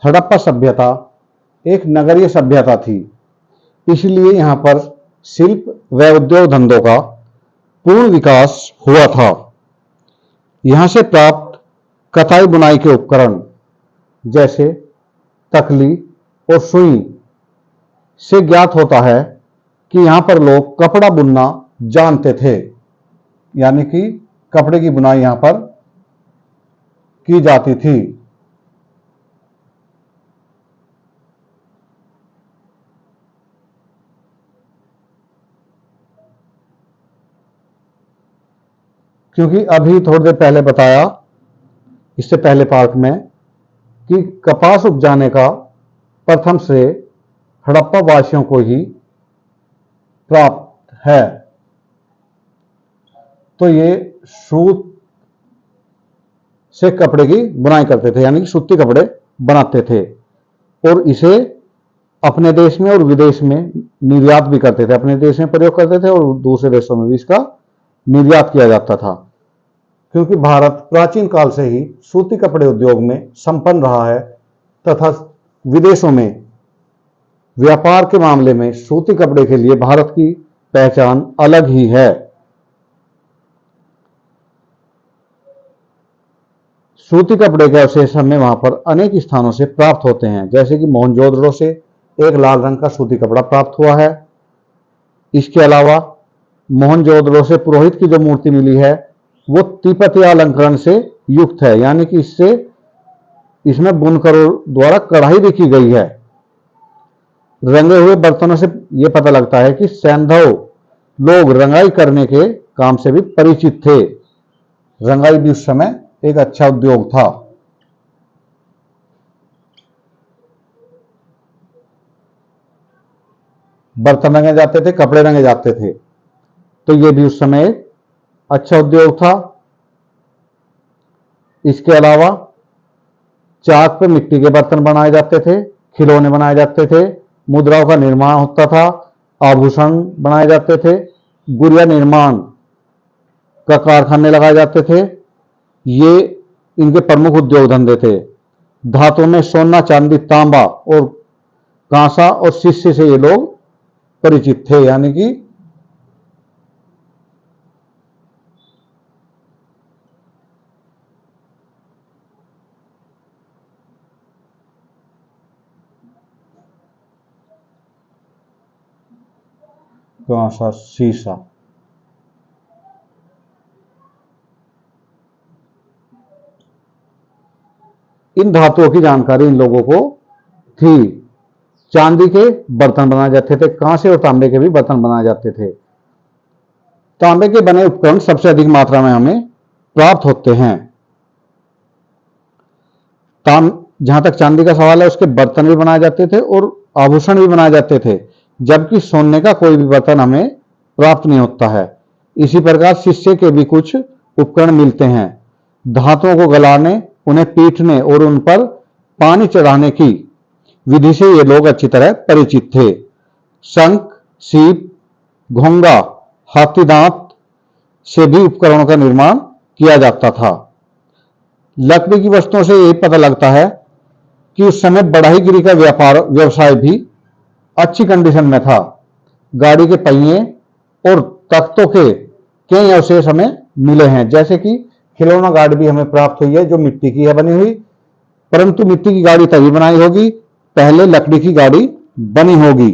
हड़प्पा सभ्यता एक नगरीय सभ्यता थी, इसलिए यहाँ पर शिल्प व उद्योग धंधों का पूर्ण विकास हुआ था। यहाँ से प्राप्त कताई बुनाई के उपकरण जैसे तकली और सुई से ज्ञात होता है कि यहाँ पर लोग कपड़ा बुनना जानते थे, यानी कि कपड़े की बुनाई यहाँ पर की जाती थी। क्योंकि अभी थोड़ी देर पहले बताया, इससे पहले पार्ट में, कि कपास उपजाने का प्रथम श्रेय हड़प्पा वासियों को ही प्राप्त है। तो ये सूत से कपड़े की बुनाई करते थे, यानी कि सूती कपड़े बनाते थे और इसे अपने देश में और विदेश में निर्यात भी करते थे। अपने देश में प्रयोग करते थे और दूसरे देशों में भी इसका निर्यात किया जाता था। क्योंकि भारत प्राचीन काल से ही सूती कपड़े उद्योग में संपन्न रहा है तथा विदेशों में व्यापार के मामले में सूती कपड़े के लिए भारत की पहचान अलग ही है। सूती कपड़े के अवशेष हमें वहां पर अनेक स्थानों से प्राप्त होते हैं, जैसे कि मोहनजोदड़ो से एक लाल रंग का सूती कपड़ा प्राप्त हुआ है। इसके अलावा मोहनजोदड़ो से पुरोहित की जो मूर्ति मिली है वो तिब्बती अलंकरण से युक्त है, यानी कि इसमें बुनकरों द्वारा कढ़ाई भी की गई है। रंगे हुए बर्तनों से यह पता लगता है कि सैंधव लोग रंगाई करने के काम से भी परिचित थे। रंगाई भी उस समय एक अच्छा उद्योग था। बर्तन रंगे जाते थे, कपड़े रंगे जाते थे, तो यह भी उस समय एक अच्छा उद्योग था। इसके अलावा चाक पे मिट्टी के बर्तन बनाए जाते थे, खिलौने बनाए जाते थे, मुद्राओं का निर्माण होता था, आभूषण बनाए जाते थे, गुड़िया निर्माण का कारखाने लगाए जाते थे। ये इनके प्रमुख उद्योग धंधे थे। धातु में सोना, चांदी, तांबा और कांसा और शिष्य से ये लोग परिचित थे, यानी कि कांसा, शीशा। इन धातुओं की जानकारी इन लोगों को थी। चांदी के बर्तन बनाए जाते थे, कांसे और तांबे के भी बर्तन बनाए जाते थे। तांबे के बने उपकरण सबसे अधिक मात्रा में हमें प्राप्त होते हैं। जहां तक चांदी का सवाल है, उसके बर्तन भी बनाए जाते थे और आभूषण भी बनाए जाते थे, जबकि सोने का कोई भी बर्तन हमें प्राप्त नहीं होता है। इसी प्रकार शीशे के भी कुछ उपकरण मिलते हैं। धातुओं को गलाने, उन्हें पीटने और उन पर पानी चढ़ाने की विधि से ये लोग अच्छी तरह परिचित थे। शंख, सीप, घोंगा, हाथी दांत से भी उपकरणों का निर्माण किया जाता था। लकड़ी की वस्तुओं से यही पता लगता है कि उस समय बढ़ाईगिरी का व्यवसाय भी अच्छी कंडीशन में था। गाड़ी के पहिए और तख्तों के कई अवशेष हमें मिले हैं, जैसे कि खिलौना गाड़ी भी हमें प्राप्त हुई है जो मिट्टी की है बनी हुई, परंतु मिट्टी की गाड़ी तभी बनाई होगी पहले लकड़ी की गाड़ी बनी होगी।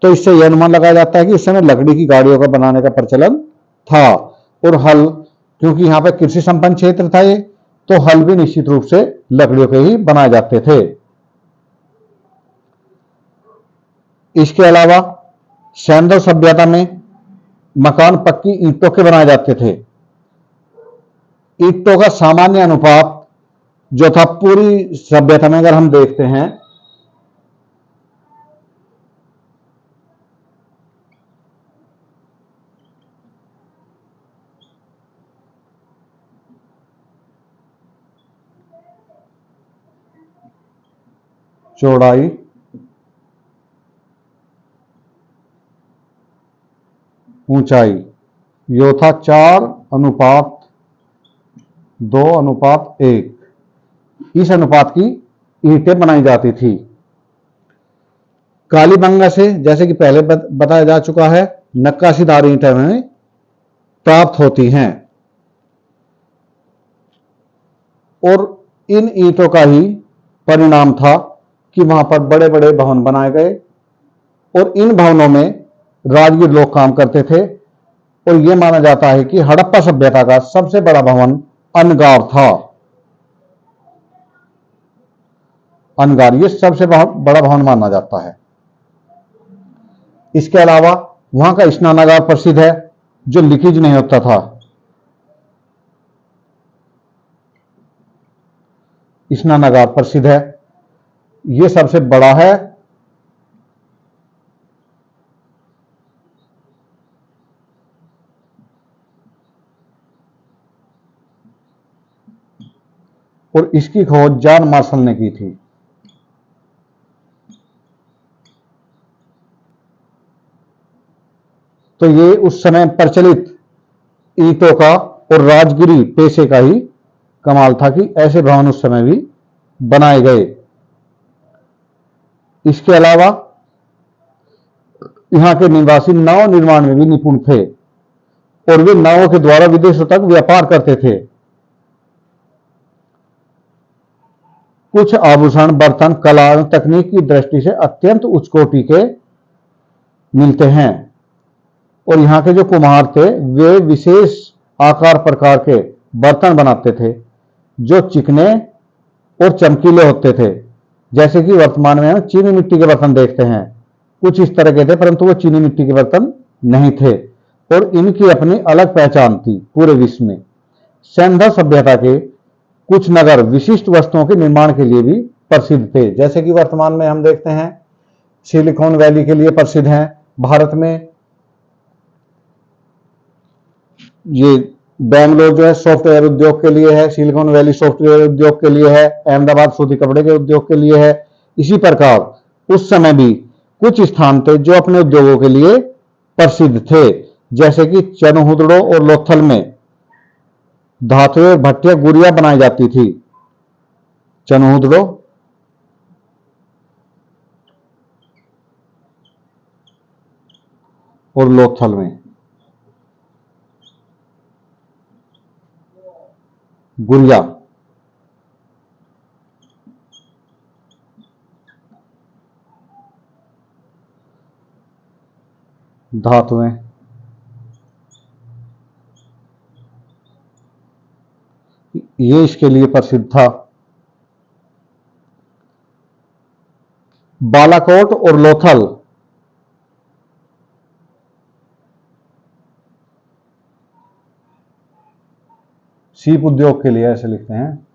तो इससे यह अनुमान लगाया जाता है कि उस समय लकड़ी की गाड़ियों का बनाने का प्रचलन था। और हल, क्योंकि यहाँ पे कृषि संपन्न क्षेत्र था ये, तो हल भी निश्चित रूप से लकड़ियों के ही बनाए जाते थे। इसके अलावा सैंधव सभ्यता में मकान पक्की ईंटों के बनाए जाते थे। ईंटों का सामान्य अनुपात जो था पूरी सभ्यता में अगर हम देखते हैं, चौड़ाई, ऊंचाई, यो था 4:2:1। इस अनुपात की ईंटें बनाई जाती थी। कालीबंगा से, जैसे कि पहले बताया जा चुका है, नक्काशीदार ईंटें हमें प्राप्त होती हैं और इन ईंटों का ही परिणाम था कि वहां पर बड़े बड़े भवन बनाए गए और इन भवनों में राजगीर लोग काम करते थे। और यह माना जाता है कि हड़प्पा सभ्यता का सबसे बड़ा भवन अनगार था। अनगार ये सबसे बड़ा भवन माना जाता है। इसके अलावा वहां का स्नानागार प्रसिद्ध है, जो लीकेज नहीं होता था। स्नानागार प्रसिद्ध है, यह सबसे बड़ा है। और इसकी खोज जॉन मार्शल ने की थी। तो ये उस समय प्रचलित ईंटों का और राजगिरी पेशे का ही कमाल था कि ऐसे भवन उस समय भी बनाए गए। इसके अलावा यहां के निवासी नाव निर्माण में भी निपुण थे और वे नावों के द्वारा विदेशों तक व्यापार करते थे। कुछ आभूषण, बर्तन, कला और तकनीक की दृष्टि से अत्यंत उच्च कोटि के मिलते हैं। और यहाँ के जो कुम्हार थे वे विशेष आकार प्रकार के बर्तन बनाते थे जो चिकने और चमकीले होते थे। जैसे कि वर्तमान में हम चीनी मिट्टी के बर्तन देखते हैं, कुछ इस तरह के थे, परंतु वो चीनी मिट्टी के बर्तन नहीं थे और इनकी अपनी अलग पहचान थी पूरे विश्व में। सैंधव सभ्यता के कुछ नगर विशिष्ट वस्तुओं के निर्माण के लिए भी प्रसिद्ध थे। जैसे कि वर्तमान में हम देखते हैं सिलिकॉन वैली के लिए प्रसिद्ध हैं भारत में। ये बेंगलोर जो है सॉफ्टवेयर उद्योग के लिए है, सिलिकॉन वैली सॉफ्टवेयर उद्योग के लिए है, अहमदाबाद सूती कपड़े के उद्योग के लिए है। इसी प्रकार उस समय भी कुछ स्थान थे जो अपने उद्योगों के लिए प्रसिद्ध थे। जैसे कि चनहुदड़ो और लोथल में धातुएं, भट्टियां, गुड़िया बनाई जाती थी। चनहुदड़ो और लोथल में गुड़िया, धातुएं, ये इसके लिए प्रसिद्ध था। बालाकोट और लोथल सीप उद्योग के लिए, ऐसे लिखते हैं।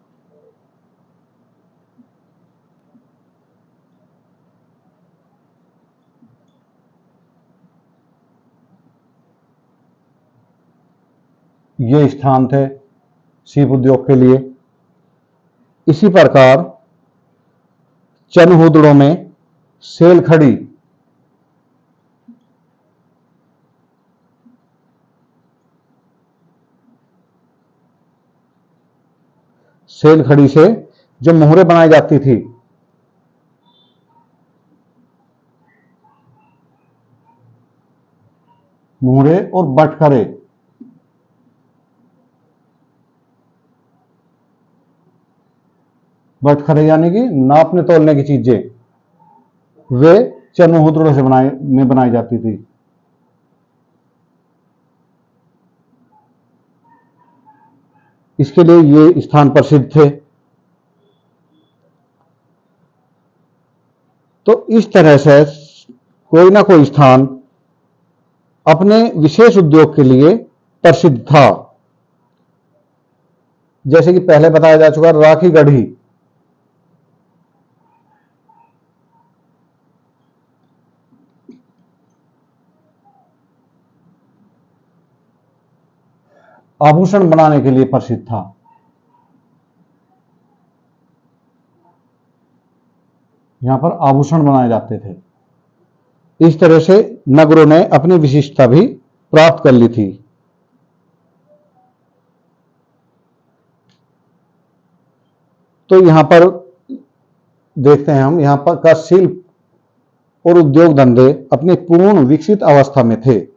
ये स्थान थे सीप उद्योग के लिए। इसी प्रकार चनहुदड़ो में सेलखड़ी, सेलखड़ी से जो मोहरे बनाई जाती थी, मोहरे और बटखरे, बटखरे यानी कि नापने तोलने की चीजें, वे चनहुदड़ो से बनाई जाती थी। इसके लिए ये स्थान प्रसिद्ध थे। तो इस तरह से कोई ना कोई स्थान अपने विशेष उद्योग के लिए प्रसिद्ध था। जैसे कि पहले बताया जा चुका राखी गढ़ी, आभूषण बनाने के लिए प्रसिद्ध था। यहां पर आभूषण बनाए जाते थे। इस तरह से नगरों ने अपनी विशिष्टता भी प्राप्त कर ली थी। तो यहां पर देखते हैं हम यहाँ पर का शिल्प और उद्योग धंधे अपनी पूर्ण विकसित अवस्था में थे।